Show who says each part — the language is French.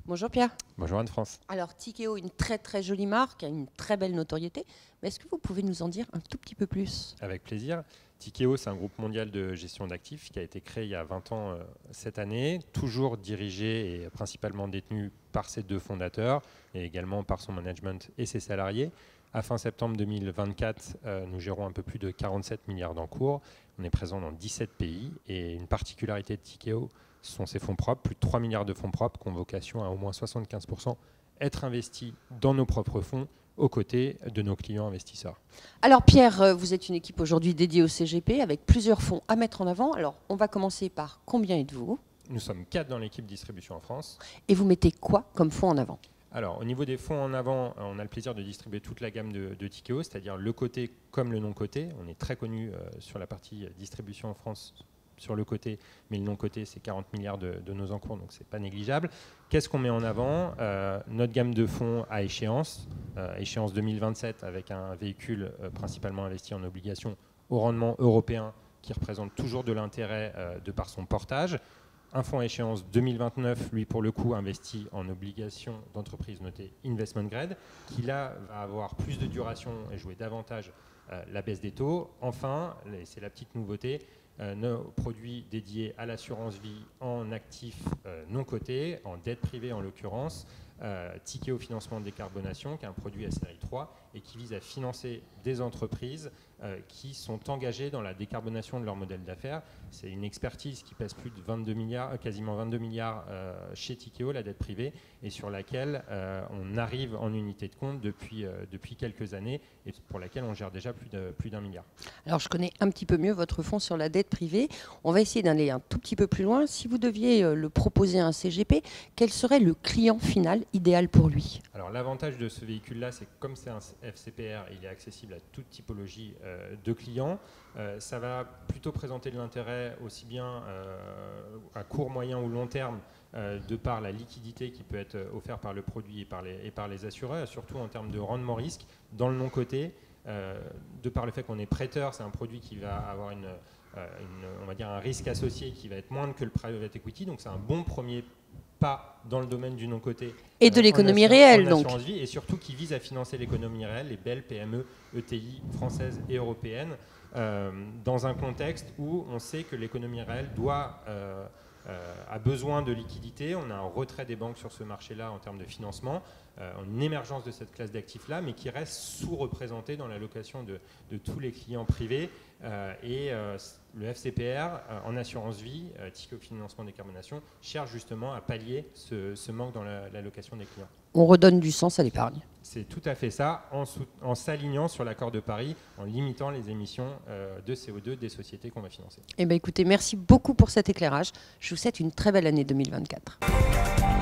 Speaker 1: Bonjour Pierre.
Speaker 2: Bonjour Anne-France.
Speaker 1: Alors Tikeo, une très très jolie marque, a une très belle notoriété, mais est-ce que vous pouvez nous en dire un tout petit peu plus?
Speaker 2: Avec plaisir. Tikeo, c'est un groupe mondial de gestion d'actifs qui a été créé il y a 20 ans cette année, toujours dirigé et principalement détenu par ses deux fondateurs et également par son management et ses salariés. À fin septembre 2024, nous gérons un peu plus de 47 milliards d'encours. On est présent dans 17 pays et une particularité de Tikeo, ce sont ses fonds propres, plus de 3 milliards de fonds propres qui ont vocation à au moins 75% être investis dans nos propres fonds aux côtés de nos clients investisseurs.
Speaker 1: Alors Pierre, vous êtes une équipe aujourd'hui dédiée au CGP avec plusieurs fonds à mettre en avant. Alors on va commencer par combien êtes-vous?
Speaker 2: Nous sommes 4 dans l'équipe distribution en France.
Speaker 1: Et vous mettez quoi comme fonds en avant?
Speaker 2: Alors, au niveau des fonds en avant, on a le plaisir de distribuer toute la gamme de Tikeo, c'est-à-dire le côté comme le non-côté. On est très connu sur la partie distribution en France sur le côté, mais le non-côté, c'est 40 milliards de nos encours, donc ce n'est pas négligeable. Qu'est-ce qu'on met en avant? Notre gamme de fonds à échéance 2027, avec un véhicule principalement investi en obligations au rendement européen qui représente toujours de l'intérêt de par son portage. Un fonds à échéance 2029, lui pour le coup investi en obligations d'entreprise notées investment grade, qui là va avoir plus de duration et jouer davantage la baisse des taux. Enfin, c'est la petite nouveauté, nos produits dédiés à l'assurance vie en actifs non cotés, en dette privée en l'occurrence, Tikeo Financement de Décarbonation, qui est un produit à série 3 et qui vise à financer des entreprises qui sont engagées dans la décarbonation de leur modèle d'affaires. C'est une expertise qui pèse plus de 22 milliards, quasiment 22 milliards chez Tikeo, la dette privée, et sur laquelle on arrive en unité de compte depuis quelques années et pour laquelle on gère déjà plus d'un milliard.
Speaker 1: Alors je connais un petit peu mieux votre fonds sur la dette privée. On va essayer d'aller un tout petit peu plus loin. Si vous deviez le proposer à un CGP, quel serait le client final idéal pour lui?
Speaker 2: Alors l'avantage de ce véhicule-là, c'est que comme c'est un FCPR, il est accessible à toute typologie de clients. Ça va plutôt présenter de l'intérêt aussi bien à court, moyen ou long terme de par la liquidité qui peut être offerte par le produit et par les assureurs, surtout en termes de rendement risque. Dans le non-coté, de par le fait qu'on est prêteur, c'est un produit qui va avoir on va dire un risque associé qui va être moindre que le private equity, donc c'est un bon premier pas dans le domaine du non-coté.
Speaker 1: Et de l'économie réelle, donc.
Speaker 2: Vie, et surtout qui vise à financer l'économie réelle, les belles PME, ETI françaises et européennes, dans un contexte où on sait que l'économie réelle a besoin de liquidité. On a un retrait des banques sur ce marché-là en termes de financement, une émergence de cette classe d'actifs-là, mais qui reste sous-représentée dans l'allocation de tous les clients privés. Le FCPR en assurance vie, Tikeo Financement Décarbonation, cherche justement à pallier ce manque dans l'allocation des clients.
Speaker 1: On redonne du sens à l'épargne.
Speaker 2: C'est tout à fait ça, en s'alignant sur l'accord de Paris, en limitant les émissions de CO2 des sociétés qu'on va financer.
Speaker 1: Eh bien, écoutez, merci beaucoup pour cet éclairage. Je vous souhaite une très belle année 2024.